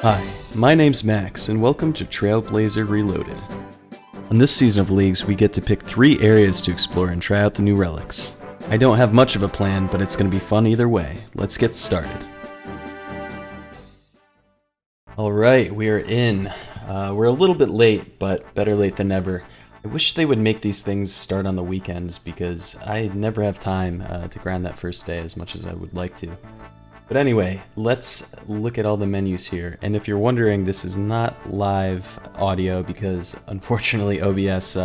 Hi, my name's Max, and welcome to Trailblazer Reloaded. On this season of Leagues, we get to pick 3 areas to explore and try out the new relics. I don't have much of a plan, but it's going to be fun either way. Let's get started. Alright, we are in. We're a little bit late, but better late than never. I wish they would make these things start on the weekends, because I never have time to grind that first day as much as I would like to. But anyway, let's look at all the menus here. And if you're wondering, this is not live audio because unfortunately OBS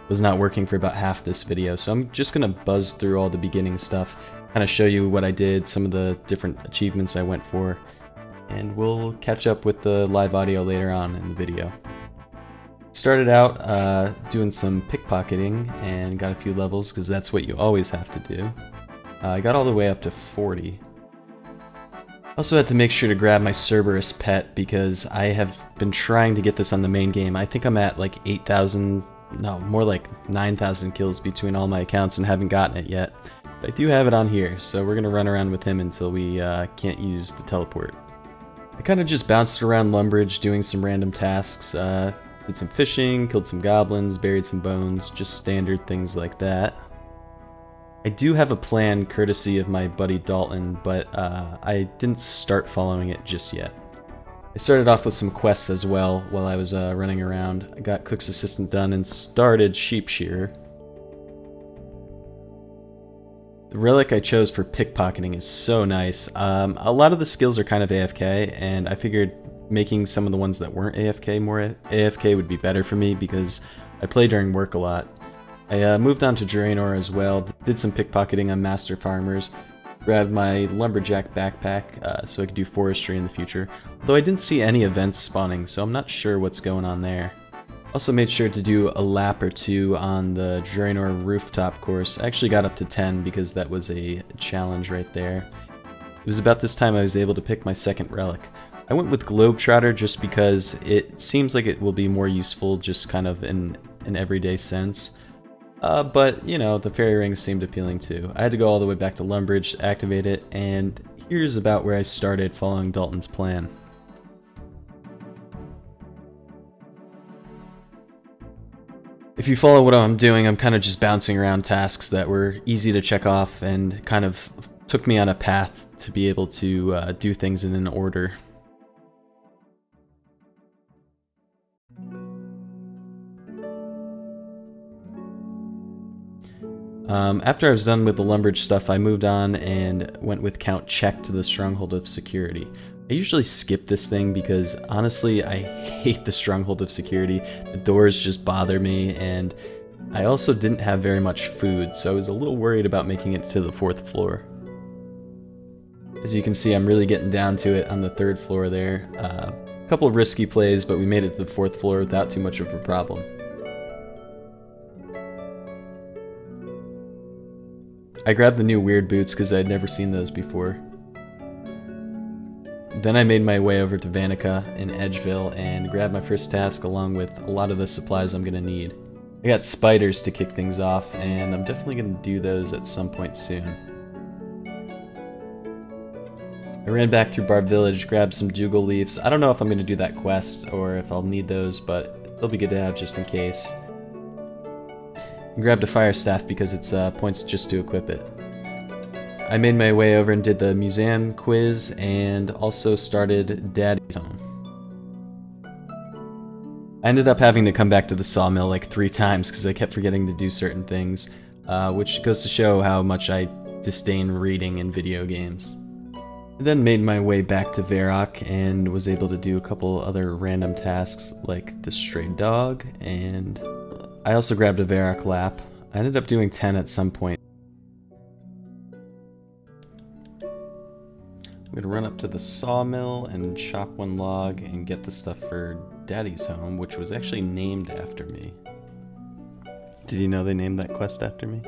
was not working for about half this video. So I'm just going to buzz through all the beginning stuff, kind of show you what I did, some of the different achievements I went for, and we'll catch up with the live audio later on in the video. Started out doing some pickpocketing and got a few levels because that's what you always have to do. I got all the way up to 40. Also had to make sure to grab my Cerberus pet because I have been trying to get this on the main game. I think I'm at like 8,000, no, more like 9,000 kills between all my accounts and haven't gotten it yet. But I do have it on here, so we're going to run around with him until we can't use the teleport. I kind of just bounced around Lumbridge doing some random tasks, did some fishing, killed some goblins, buried some bones, just standard things like that. I do have a plan courtesy of my buddy Dalton, but I didn't start following it just yet. I started off with some quests as well while I was running around. I got Cook's Assistant done and started Sheep Shearer. The relic I chose for pickpocketing is so nice. A lot of the skills are kind of AFK, and I figured making some of the ones that weren't AFK more AFK would be better for me because I play during work a lot. I moved on to Draenor as well, did some pickpocketing on Master Farmers, grabbed my Lumberjack backpack so I could do forestry in the future, though I didn't see any events spawning, so I'm not sure what's going on there. Also made sure to do a lap or two on the Draenor rooftop course. I actually got up to 10 because that was a challenge right there. It was about this time I was able to pick my second relic. I went with Globetrotter just because it seems like it will be more useful just kind of in an everyday sense. But, you know, the fairy rings seemed appealing too. I had to go all the way back to Lumbridge to activate it, and here's about where I started following Dalton's plan. If you follow what I'm doing, I'm kind of just bouncing around tasks that were easy to check off and kind of took me on a path to be able to do things in an order. After I was done with the Lumbridge stuff, I moved on and went with Count Check to the Stronghold of Security. I usually skip this thing because, honestly, I hate the Stronghold of Security. The doors just bother me, and I also didn't have very much food, so I was a little worried about making it to the 4th floor. As you can see, I'm really getting down to it on the 3rd floor there. A couple of risky plays, but we made it to the 4th floor without too much of a problem. I grabbed the new weird boots because I'd never seen those before. Then I made my way over to Vanica in Edgeville and grabbed my first task along with a lot of the supplies I'm going to need. I got spiders to kick things off, and I'm definitely going to do those at some point soon. I ran back through Barb Village, grabbed some Dougal leaves. I don't know if I'm going to do that quest or if I'll need those, but they'll be good to have just in case. And grabbed a fire staff because it's points just to equip it. I made my way over and did the museum quiz and also started Daddy's Home. I ended up having to come back to the sawmill like 3 times because I kept forgetting to do certain things, which goes to show how much I disdain reading in video games. I then made my way back to Varrock and was able to do a couple other random tasks like the stray dog, and I also grabbed a Varrock lap. I ended up doing 10 at some point. I'm gonna run up to the sawmill and chop 1 log and get the stuff for Daddy's Home, which was actually named after me. Did you know they named that quest after me?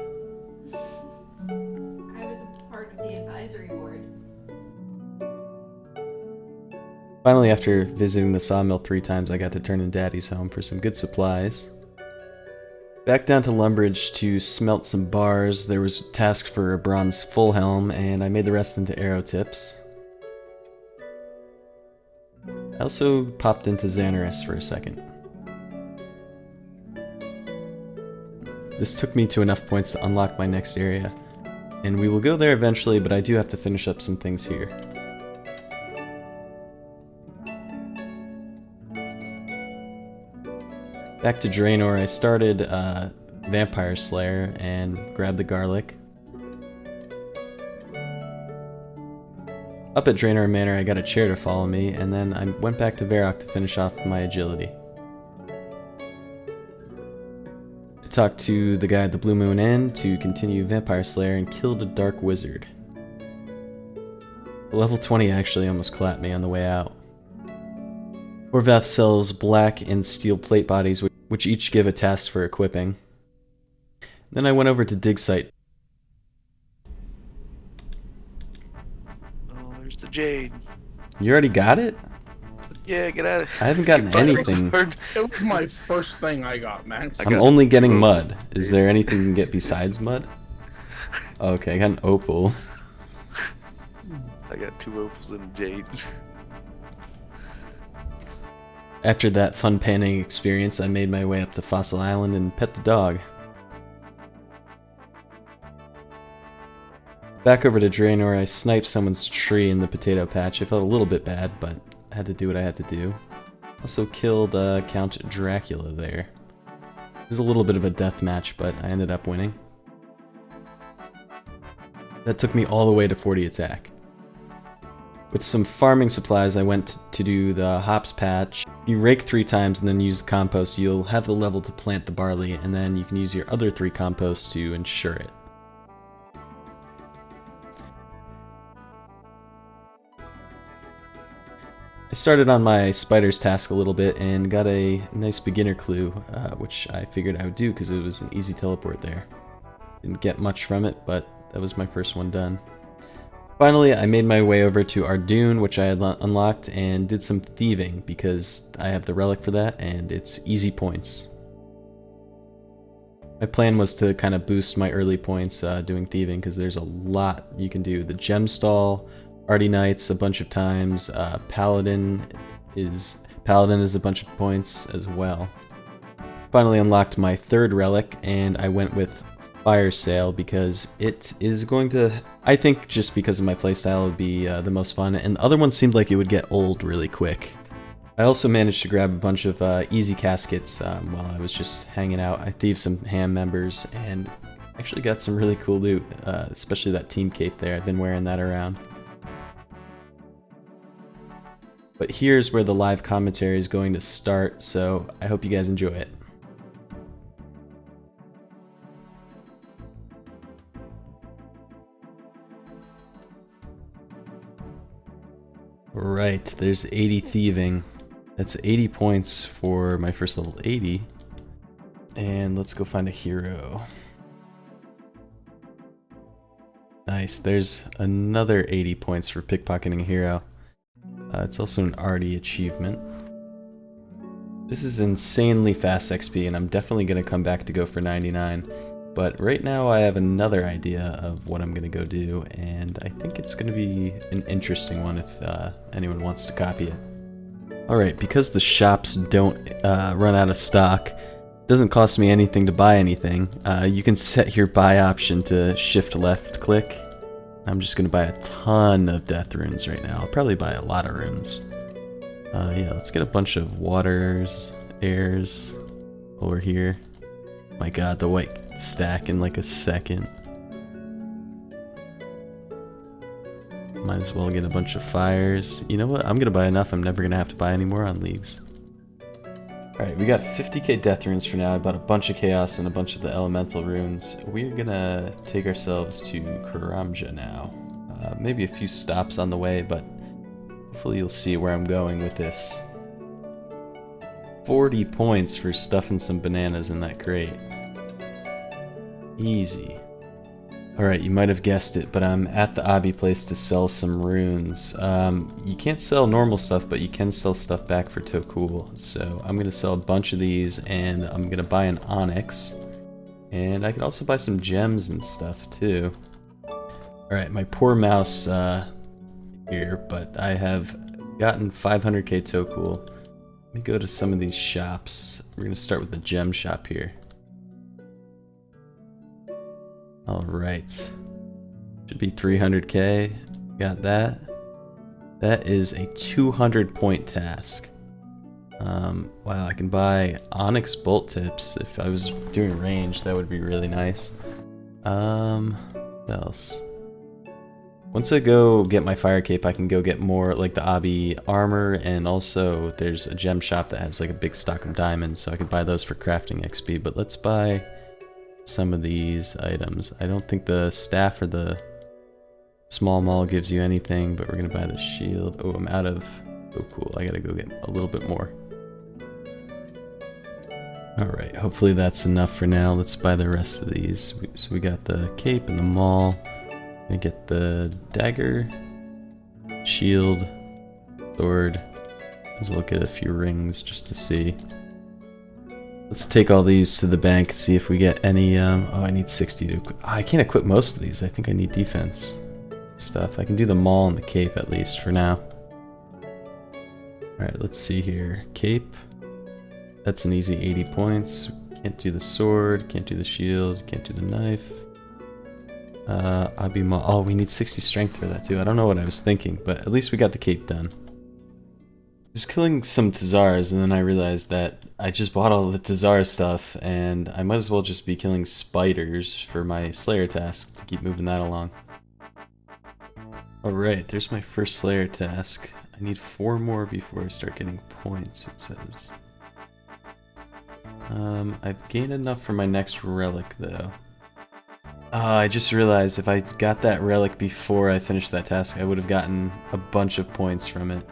I was a part of the advisory board. Finally, after visiting the sawmill 3 times, I got to turn in Daddy's Home for some good supplies. Back down to Lumbridge to smelt some bars. There was a task for a bronze full helm, and I made the rest into arrow tips. I also popped into Xanaris for a second. This took me to enough points to unlock my next area, and we will go there eventually, but I do have to finish up some things here. Back to Draenor, I started Vampire Slayer and grabbed the garlic. Up at Draenor Manor, I got a chair to follow me, and then I went back to Varrock to finish off my agility. I talked to the guy at the Blue Moon Inn to continue Vampire Slayer and killed a Dark Wizard. Level 20 actually almost clapped me on the way out. Horvath sells black and steel plate bodies, which each give a task for equipping. Then I went over to Dig Site. Oh, there's the jade. You already got it? Yeah, get out of I haven't gotten anything. It was my first thing I got, man. I'm only getting mud. Is there anything you can get besides mud? Okay, I got an opal. I got 2 opals and a jade. After that fun panning experience, I made my way up to Fossil Island and pet the dog. Back over to Draenor, I sniped someone's tree in the potato patch. I felt a little bit bad, but I had to do what I had to do. Also killed Count Dracula there. It was a little bit of a death match, but I ended up winning. That took me all the way to 40 attack. With some farming supplies, I went to do the hops patch. If you rake 3 times and then use the compost, you'll have the level to plant the barley, and then you can use your other 3 composts to ensure it. I started on my spider's task a little bit and got a nice beginner clue, which I figured I would do because it was an easy teleport there. Didn't get much from it, but that was my first one done. Finally, I made my way over to Ardoon, which I had unlocked, and did some thieving because I have the relic for that and it's easy points. My plan was to kind of boost my early points doing thieving because there's a lot you can do. The gem stall, Arty Knights a bunch of times, Paladin is a bunch of points as well. Finally unlocked my 3rd relic and I went with Fire Sail because it is going to, I think just because of my playstyle, it would be the most fun, and the other one seemed like it would get old really quick. I also managed to grab a bunch of easy caskets while I was just hanging out. I thieved some ham members and actually got some really cool loot, especially that team cape there. I've been wearing that around. But here's where the live commentary is going to start, so I hope you guys enjoy it. Right, there's 80 thieving. That's 80 points for my first level 80. And let's go find a hero. Nice, there's another 80 points for pickpocketing a hero. It's also an arty achievement. This is insanely fast XP, and I'm definitely going to come back to go for 99. But right now I have another idea of what I'm going to go do, and I think it's going to be an interesting one if anyone wants to copy it. Alright, because the shops don't run out of stock, it doesn't cost me anything to buy anything. You can set your buy option to shift left click. I'm just going to buy a ton of death runes right now. I'll probably buy a lot of runes. Yeah, let's get a bunch of waters, airs over here. My god, the white stack in like a second. Might as well get a bunch of fires. You know what? I'm gonna buy enough. I'm never gonna have to buy any more on leagues. Alright, we got 50k death runes for now. I bought a bunch of chaos and a bunch of the elemental runes. We're gonna take ourselves to Karamja now. Maybe a few stops on the way, but hopefully you'll see where I'm going with this. 40 points for stuffing some bananas in that crate. Easy. Alright, you might have guessed it, but I'm at the Obby place to sell some runes. You can't sell normal stuff, but you can sell stuff back for Tokul. So I'm going to sell a bunch of these, and I'm going to buy an Onyx. And I can also buy some gems and stuff, too. Alright, my poor mouse here, but I have Gotten 500k Tokul. Let me go to some of these shops. We're gonna start with the gem shop here. Alright. Should be 300k. Got that. That is a 200 point task. Wow, I can buy Onyx bolt tips. If I was doing range, that would be really nice. What else? Once I go get my fire cape, I can go get more like the Abi armor, and also there's a gem shop that has like a big stock of diamonds, so I could buy those for crafting XP. But let's buy some of these items. I don't think the staff or the small maul gives you anything, but we're gonna buy the shield. Oh, I'm out of... Oh, cool. I gotta go get a little bit more. Alright, hopefully that's enough for now. Let's buy the rest of these. So we got the cape and the maul. Gonna get the dagger, shield, sword. As well get a few rings just to see. Let's take all these to the bank, see if we get any, oh, I need 60 to equip. I can't equip most of these. I think I need defense stuff. I can do the maul and the cape at least for now. Alright, let's see here. Cape. That's an easy 80 points. Can't do the sword, can't do the shield, can't do the knife. Abi maul. Oh, we need 60 strength for that too. I don't know what I was thinking, but at least we got the cape done. I was killing some Tazars, and then I realized that I just bought all the Tazar stuff, and I might as well just be killing spiders for my Slayer task to keep moving that along. Alright, there's my first Slayer task. I need 4 more before I start getting points, it says. I've gained enough for my next relic, though. I just realized if I got that relic before I finished that task, I would have gotten a bunch of points from it.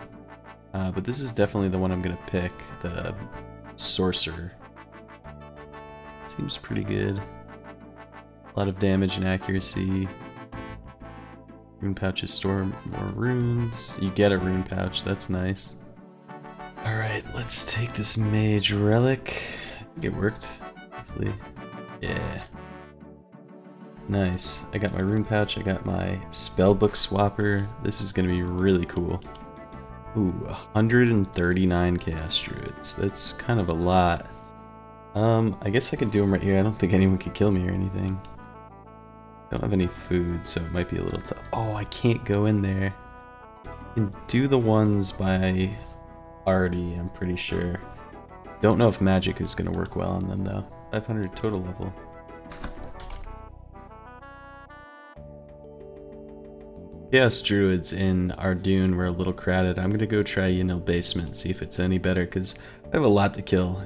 But this is definitely the one I'm gonna pick, the Sorcerer. Seems pretty good. A lot of damage and accuracy. Rune pouches store more runes. You get a rune pouch, that's nice. Alright, let's take this mage relic. I think it worked, hopefully. Yeah. Nice. I got my rune pouch, I got my spellbook swapper. This is gonna be really cool. Ooh, 139 chaos druids. That's kind of a lot. I guess I could do them right here. I don't think anyone could kill me or anything. Don't have any food, so it might be a little tough. Oh, I can't go in there. I can do the ones by Artie, I'm pretty sure. Don't know if magic is gonna work well on them though. 500 total level. Chaos druids in Ardoon were a little crowded. I'm gonna go try Yanil basement, see if it's any better, because I have a lot to kill.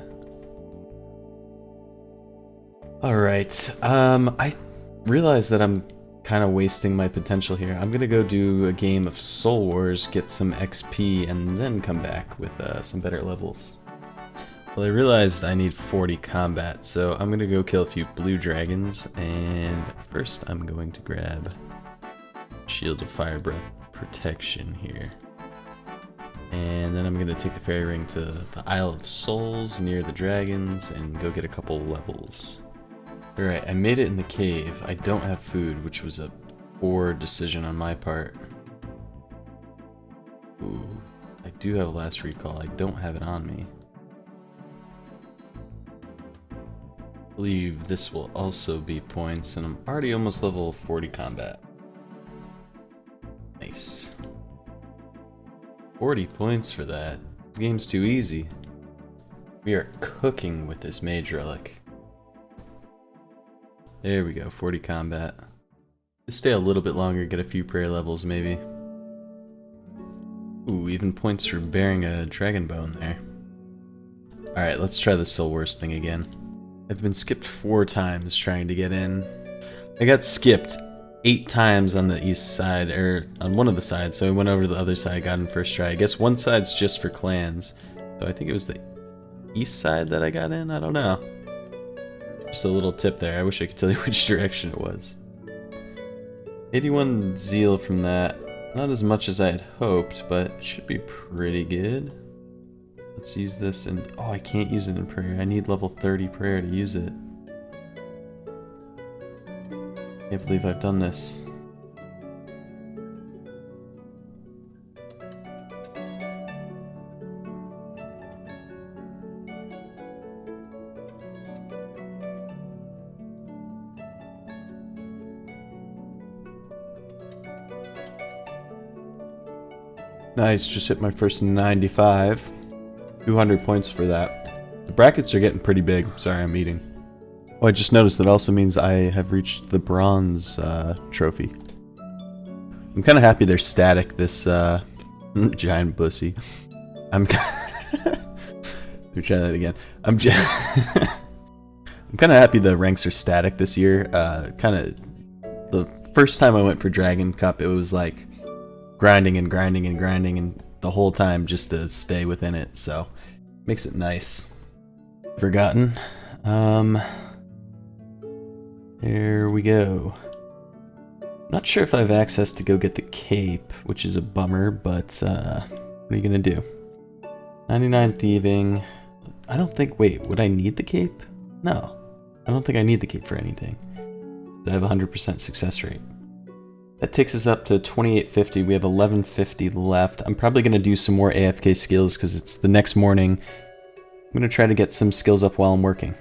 Alright, I realize that I'm kind of wasting my potential here. I'm gonna go do a game of Soul Wars, get some XP, and then come back with some better levels. Well, I realized I need 40 combat, so I'm gonna go kill a few blue dragons, and first I'm going to grab Shield of Fire Breath protection here. And then I'm going to take the fairy ring to the Isle of Souls near the dragons and go get a couple levels. Alright, I made it in the cave. I don't have food, which was a poor decision on my part. Ooh, I do have a last recall. I don't have it on me. I believe this will also be points, and I'm already almost level 40 combat. Nice. 40 points for that. This game's too easy. We are cooking with this mage relic. There we go, 40 combat. Just stay a little bit longer, get a few prayer levels maybe. Ooh, even points for bearing a dragon bone there. Alright, let's try the Soul Wars thing again. I've been skipped 4 times trying to get in. I got skipped 8 times on the east side, or on one of the sides, so I went over to the other side, got in first try. I guess one side's just for clans, so I think it was the east side that I got in, I don't know. Just a little tip there, I wish I could tell you which direction it was. 81 zeal from that, not as much as I had hoped, but it should be pretty good. Let's use this, and oh, I can't use it in prayer, I need level 30 prayer to use it. Can't believe I've done this. Nice, just hit my first 95. 200 points for that. The brackets are getting pretty big. Sorry, I'm eating. Oh, I just noticed that also means I have reached the bronze trophy. I'm kind of happy they're static, this giant bussy. I'm Let me try that again. I'm kind of happy the ranks are static this year. Kind of the first time I went for Dragon Cup, it was like grinding and grinding and grinding and the whole time just to stay within it. So makes it nice. Forgotten. There we go. Not sure if I have access to go get the cape, which is a bummer, but what are you gonna do? 99 thieving. I don't think, wait, would I need the cape? No, I don't think I need the cape for anything. I have a 100% success rate. That takes us up to 2850. We have 1150 left. I'm probably gonna do some more AFK skills because it's the next morning. I'm gonna try to get some skills up while I'm working.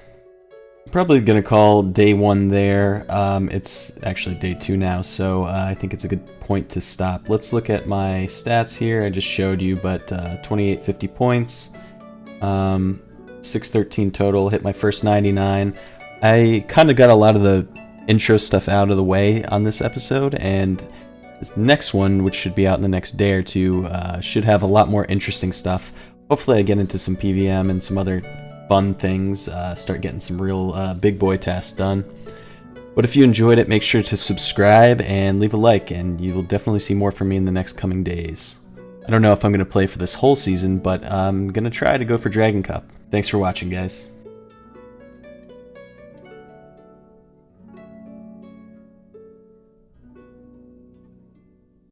Probably gonna call day 1 there. It's actually day 2 now, so I think it's a good point to stop. Let's look at my stats here. I just showed you, but 2850 points, 613 total. Hit my first 99. I kind of got a lot of the intro stuff out of the way on this episode, and this next one, which should be out in the next day or two, should have a lot more interesting stuff. Hopefully I get into some PVM and some other fun things, start getting some real big boy tasks done. But if you enjoyed it, make sure to subscribe and leave a like, and you will definitely see more from me in the next coming days. I don't know if I'm going to play for this whole season, but I'm going to try to go for Dragon Cup. Thanks for watching, guys.